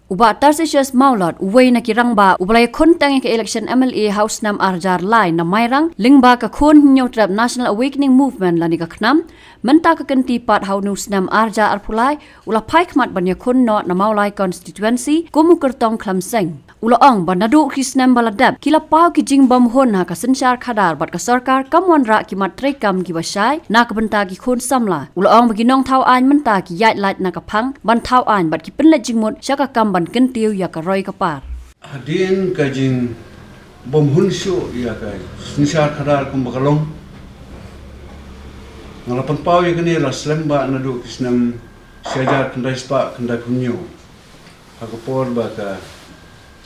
Uba Tarcisious Mawlai uway na rangbah ubalay kuntang ke election MLA House nam arjar lai na mayrang lingba ka kun hinyo trap National Awakening Movement lani ka knam menta ka kenti pat haunus nam arja arpulai ula paikmat banya kun no na Mawlai constituency kumu kertong klamseng ula ong banadu kisnam baladab kila pau ki jingbam hon ha ka sensyar khadar bat ka sarkar kamwan ra ki matre kam ki basai na ka benta ki kun samla ula ong bagi nong thau an menta ki yat lat na ka phang ban thau an bat ki penlet jingmut syaka kam ban kentiu ya ka roi kapar hadin ka jing bom hunsyo ya ka sensyar khadar kum bakalong ngalapan pau ya kini la slemba na du kisnam syajar kendai spa kendai kunyo hakapor ba ka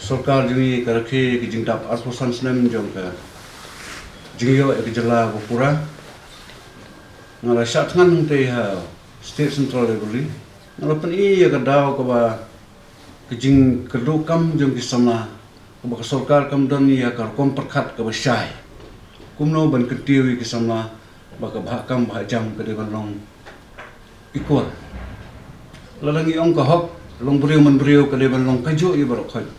सरकार जोंनि करखे कि जों दाब आसपासन स्नेम जों का जिंगियो एक जला वो पूरा नला शाथंगन ते हा स्टेट सेंट्रल लेवली नला पन ई एक दाव को बा कि जिं कदो कम जों कि समना को बा सरकार कम दन या कर कम प्रखत को बा शाय कुमनो बन कटियो कि समना बा का भा कम भा जम कदे बनलों इक्वल ललंगी ओं का हक लों ब्रियो मन ब्रियो कदे बनलों कजो ई बरो खय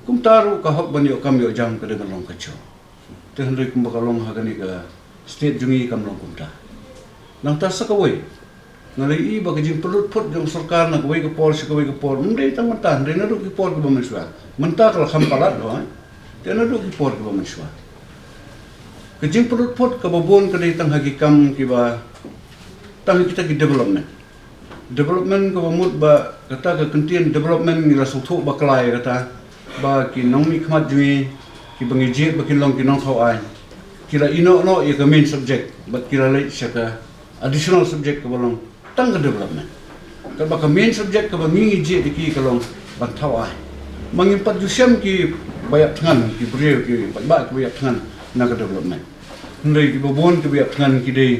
kum taru ka hok banyo kam yo jam ka de long ka cho te hendrik kum ka long ha gani ka state jungi kam long kum ta nang ta sa ka wei ngalai i ba ka jing perut phut jong sarkar na ka wei ka por sa ka wei ka por mundai tang mata ndai na ru ki por ka ba manswa manta ka kham palat do te na ru ki por ka ba manswa ka jing perut phut ka ba bon ka dei tang ha ki kam ki ba tang kita ki development ka ba mut ba kata ka kentien development ni la su thu ba klai kata ba ki nong mi khmat jui ki bangi je ba ki long ki nong thau ai ki la ino no ye ka main subject but ki la lai shaka additional subject ka balong tang ka development ka ba ka main subject ka ba ngi je de ki ka long ban thau ai mangin pat ju sem ki bayak thangan ki breu ki ba ki bayak thangan na ka development ndai ki bon ki bayak thangan ki dei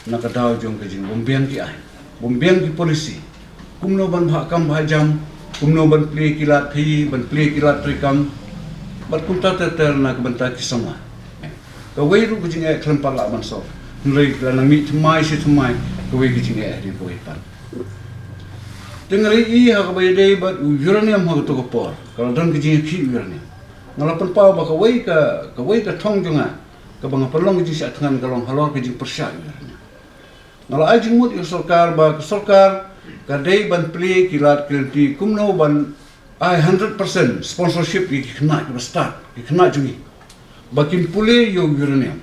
na ka daw jong ka jing bombiang ki ai bombiang ki policy kumno ban bha kam bha jam kumno ban play kilat thi ban play kilat trikam bat kum ta ter na ka banta ki sama ka wei ru kujing e khlem pala ban so nlei la nang mi thmai se thmai ka wei kujing e ri ko pan tengari i ha ka bai dei bat uranium ha to ko por ka dan kujing ki uranium ngala pan pa ba ka wei ka thong junga ka bang palong ji sa thangan ka long halor kujing persya uranium ngala ai jing mut sarkar ba sarkar kadai ban play kilat kelti kumno ban ai 100% sponsorship ki khna ki start ki khna jungi bakin pule yo uranium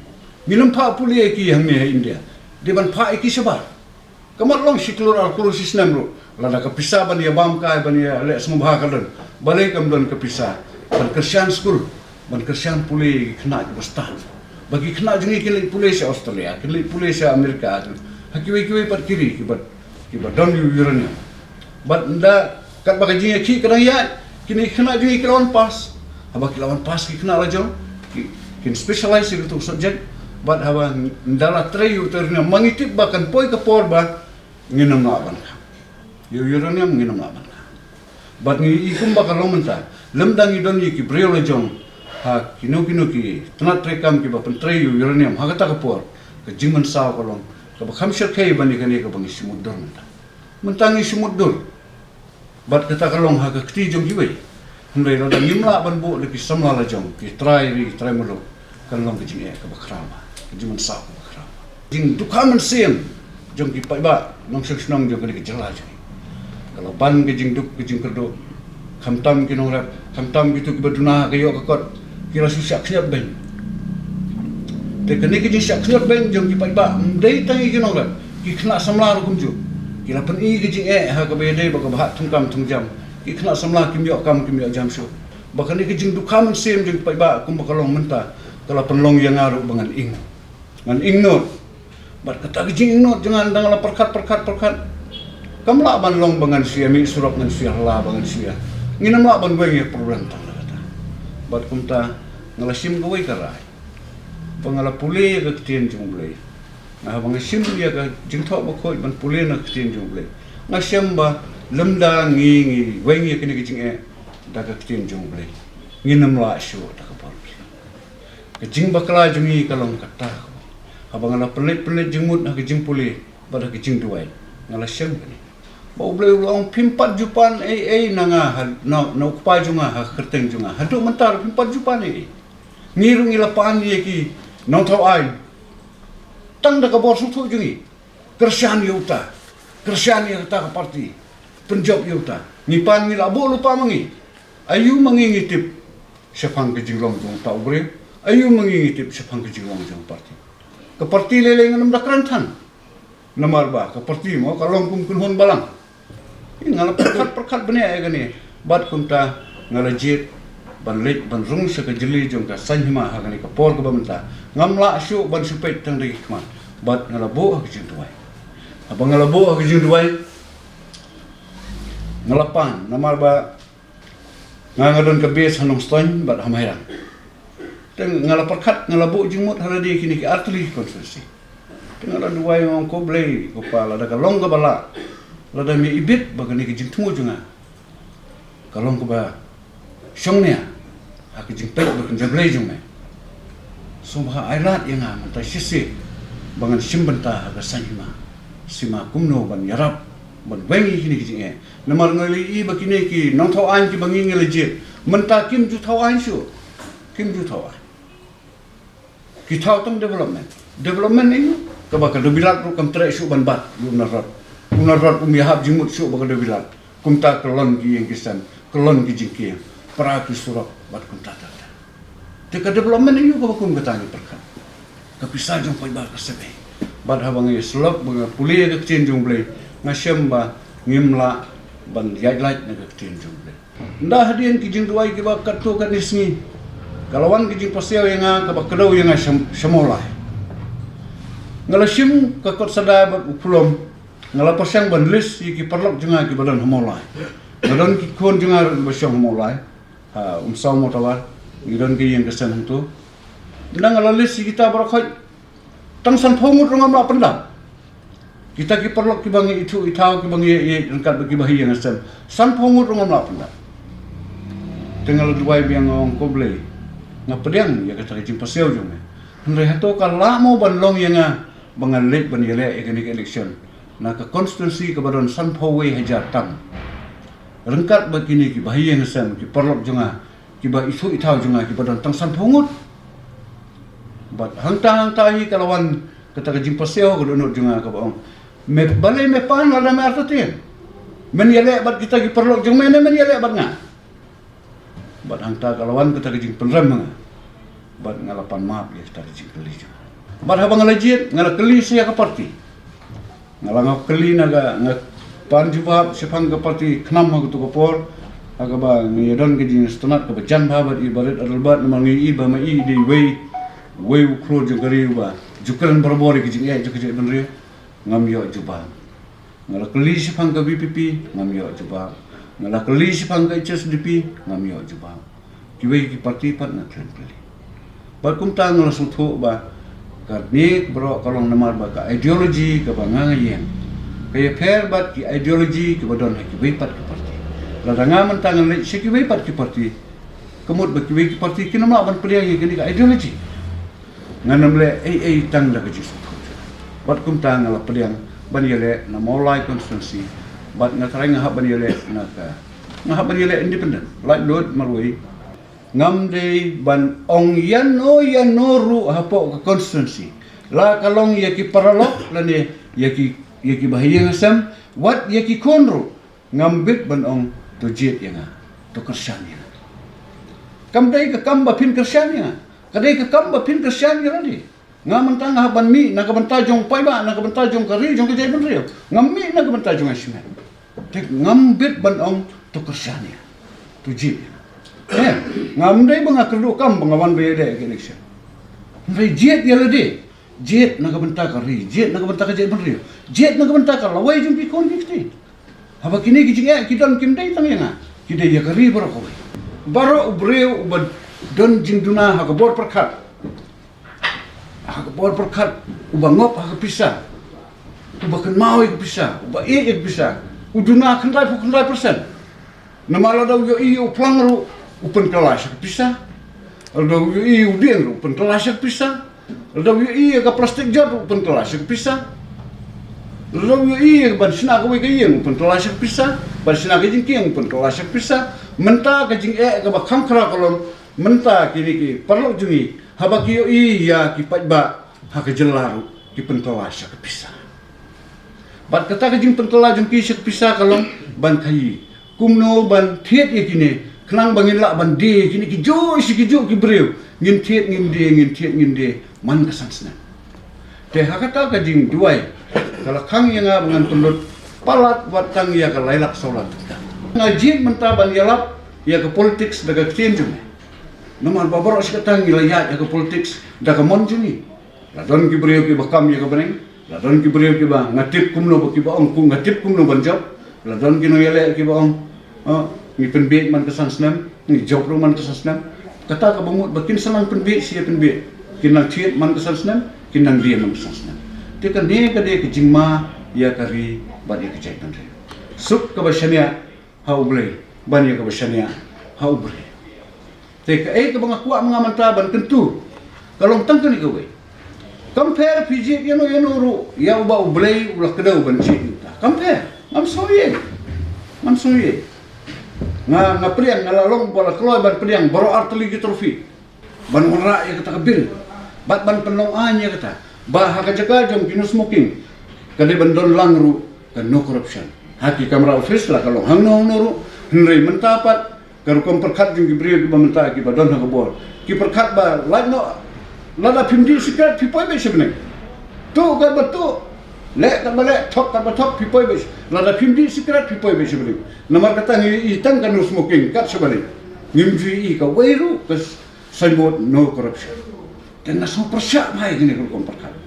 minum pha pule ki hamme hai india de ban pha ki sabar kamat long siklur al kuru system ro lada ka pisa ban ya bam kai ban ya le semua bha kadan balai kam don ka pisa ban kersian school ban kersian pule ki khna ki start bagi khna jungi ki pule se australia ki pule se amerika hakiwi pat kiri ki bat kiba don uranium but nda kat baka jinga ki kadang ya kini kena jinga kilawan pas haba kilawan pas ki kena rajo kin specialize itu subject but haba ndala treyu terna mangitip bakan poi ka por ba nginam na ban uranium nginam na ban but ni ikum baka lomenta lemdang idon ki breo lejong ha kino ki tanat trekam ki ba pen treyu uranium ha kata ka por ka jingman saw kolong ka khamshir khay bani kani ka bangi simudur mentangi simudur bat kata kalong ha ka kti jong jiwe ndai la da nimla ban bu le ki samla la jong ki try mulo kan long ki jing e ka bakrama ki jing sa ka bakrama jing dukhaman sem jong ki pai ba nong sek snong jong ki jala jing kalau ban ki jing duk ki jing kerdo khamtam ki nong rap khamtam ki tu ki baduna ka yo ka kot ki la susyak khnyap ben te kene ki jing syak khnyap ben jong ki pai ba ndai tangi ki nong rap ki khna samla ro kum ju kila pen i ki jing e ha ka be dei ba ka bhat thung kam thung jam ki khna samla kim yo kam kim yo jam shu ba kan ki jing dukha man sem jing pai ba kum ba kalong menta kala pen long yang aru bangan ing ngan ing not bat kata ki jing not jangan dang la perkat kam la ban long bangan sia mi surap ngan sia la bangan sia nginam la ban wei problem ta kata bat kum ta ngala sim ko wei karai pangala pule ka tien jung blei nah bang sim dia ka jing thok ba khoi ban pule na tien jung blei na sim ba lemda ngi wei ngi kini ki jing e da ka tien jung blei nginam la shu ta ka por ka jing bakla jungi kalong kata abang ala pelit jingmut ha ka jing pule ba da ka jing duai ngala sim ni Bau boleh ulang pimpat jupan nanga na ukpa junga ha kerteng junga. Haduk mentar pimpat jupan ngirung ilapan ki nong tau ai. Tang da ka bor sutu jungi. Kersian yuta. Kersian yuta ka parti. Penjob yuta. Ngipan ngila bo lupa mangi. Ayu mangingitip sepang ke jinglong jong tau bre. Ayu mangingitip sepang ke jinglong jong parti. Ke parti lele nganam da kerantan. Namar ba ke parti mo kalong kum kunhon balang. Ini ngala perkat bene ay gani. Bat kumta ngala jit ban lit ban rung sa ka jeli jong ka sanhima ha gani ka por ka bamenta. Ngamla syu ban supet tang dagi kman. Bat ngala bo ha jing tuai. Apa ngala bo ha jing tuai? Ngalapan namar ba ngadon ka bes hanong stoin bat hamairang. Teng ngala perkat ngala bo jing mut haladi kini ki artli konstitusi. Teng ngala duai ngong ko blei ko pala da ka long ka bala. Lada mi ibit bagani ke jing tungu junga. Kalong ko ba syongnya ha ke jing pek bakan jablei jung me. Sumha ailat yang manta sisi bangan simbenta ha ka sanhima. Sima kumno ban yarap ban wengi kini ke jing namar ngali i bakini ki nong thau an ki bangi ngale je. Menta kim ju thau an syu. Kim ju thau an. Ki thau tong development. Development ini ka ba ka dobilat ru kam tre syu ban bat yu narat. Unarat umihab jimut syuk bagada bilat. Kumta kelon ki yang kisan, kelon ki jingki. Para ki surak bat kumta tata. Teka development ini ko bakum katani perkat. Kapisa jong pai ba kasebe. Bat habang ye selop baga puli ke cin jong ble. Ngasyam ba ngimla ban yailat na ke cin jong ble. Nda hadian ki jing duai ki ba katu kan isni. Kalawan ki jing pasiaw yang ka ba kedau yang Mawlai. Ngalasim ka kot sada bat upulom. Ngala pasang ban list ki perlok junga ki badan Mawlai. Badan ki kon junga basang Mawlai. Saw motawar ngidon ki yang kesan tu. Nang ngala list kita barakhoi tang san phomut rongam la pendam. Kita ki perlok ki bangi itu itau ki bangi ye rengkat bagi bahi yang kesan. San phomut rongam la pendam. Tengah duai biang ngong koble. Ngapediang ya kata jing paseu jong. Henry hato kala mo ban long yang bangalit ban yele election. Na ke konstitusi ke badan sanpawai hajar tam. Rengkat begini ki bahaya ngesem ki perlok junga ki ba isu itau junga ki badan tang sanpungut. Bat hangtang tahi kalawan kata ke jimpaseo ko donot junga ka baong. Me balai me pan lada me artatin. Men yele bat kita ki perlok jung men yele bat nga. Bat hangta kalawan kata ke jing penrem nga. Bat ngalapan maaf ya kita ke jing keli junga. Bat habang ngalajit ngala keli saya ke parti. Ngalang keli naga pan jubab sepang ke parti kenam aku tu kopor aga ba ngidon ke jing stonat ke bejan babat ibarat adalbat mangi iba mai di wei ukro jogari ba jukran berbori ke jing jukje benri ngam yo jubab ngala keli sepang ke BPP ngam yo jubab ngala keli sepang ke HSDP ngam yo jubab kiwei ki parti pat na klen keli ba kum ta ngala suthu ba karnik bro kalong namar ba ka ideologi ka bangangayeng kaya fair bat ki ideologi ki badon ki weipat ki parti ladanga mentangan le ki weipat ki parti kemut ba ki wei ki parti ki namla ban priang ki ka ideologi nganam le tang da ki bat kum tang la priang ban yele na Mawlai constituency bat ngatrang ha ban yele na ka ngah ban yele independent like load marwei ngam de ban ong yan no ru hapo ke constituency la kalong ye ki paralok la ne ye ki bahaya ngasam wat ye ki konro ngam bit ban ong to jet yang to kersan yang kam dai ka kam ba pin kersan yang kadai ka kam ba pin kersan yang di ngam mentang ha ban mi na ka banta jong pai ba na ka banta jong kari jong ke jai ban rio ngam mi na ka banta jong asme tek ngam bit ban ong to kersan yang to jet ngam dai banga kerdu kam bangawan bede election ndai jet yala de jet na ka banta ka ri jet na ka banta ka jet ban rio jet na ka banta ka lawai jum pi kon dikti haba kini ki jinga ki don kim dai tang yang ki dai ya ka ri baro ko baro ubreu ubad don jingduna ha ka bor perkat ubangop ha ka pisa ubakan mau ka pisa uba ka pisa uduna khandai 100% namala daw yo iyo plangru upen kelas bisa, ada iyo dia upen kelas bisa, ada iyo ka plastik jod upen kelas bisa, Lalu iya ban sina ka wei ka yeng pun tola syak pisa, ban sina ka jing kieng pun tola syak pisa, menta ka jing ka ba khangkra kolom, menta kini ki perlu jungi, haba ki yo iya ki patba ha ka jelaru ki pun tola syak pisa. Bat kata ka jing pun tola jung ki syak pisa kolom ban kai, kumno ban thiet ye kini, kenang bangin la ban de kini ki jo isi ki jo ki breu, ngin thiet ngin de man ka sansna. Te hakata ka jing duai kalau kang yang dengan pendut palat buat kang ya ke lailak solat ngajin mentaban yalap ya ke politik daga ketienjung nomor babar os katang ilayat ya ke politik daga monjuni la don ki brio ki bakam ya ke beneng la don ki brio ki ba ngatip kumno ki ba ong ku ngatip kumno banjab la don ki no yale ki ba ong ni penbet man kesan senam ni job ro man kesan senam kata ka bumut bakin senang penbet sia penbet kinang thiet man kesan senam kinang dia man kesan senam Teka ni kade ke jingma ya kari bani ke jaitan re. Suk ke basania hau boleh, bani ke basania hau boleh. Teka ke bang aku mengamanta ban kentu. Kalau tangkan ni kowe. Compare PG yano ru ya uba boleh ulah kedau ban cik. Compare. Am soye. Nga priang ngalalong bola keluar ban priang baro arteli ki trofi. Ban ora ya kata kebil. Bat ban penong anya kata. Bah jaga jom kino smoking kade bandon langru kan no corruption haki kamera office lah kalau hang no ru henry mentapat karu kom perkat jing gibrio ki bamenta ki badon ha bol ki perkat ba la no la pimdi secret pipoi be sebne tu kan betu le kan bale thok kan betok pipoi be la pimdi secret pipoi be sebne nomor kata ngi itang kan no smoking kat sebalik ngimji ka weiru kas signboard no corruption dan naso persyak mai gini kalau kom perkat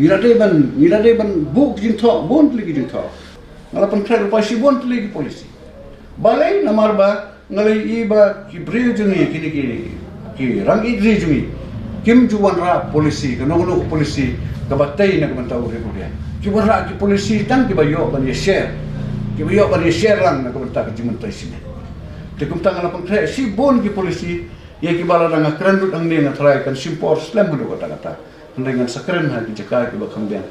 Ngiradeban buk jin thok bon lagi jin thok ngalapan krai pasi bon lagi polisi balai namar ba ngalai iba ki bril jungi kini ki rang idri jungi kim juwan ra polisi kanono polisi kabatai na kamantau republik ki warra ki polisi tang ki bayo ban share lang na kamanta ki jiman sini te kumta ngalapan krai si bon ki polisi ye ki bala nga krandut ang ne na try kan simpor slam do kata dengan sekeren ha ki jaka ki bakam ben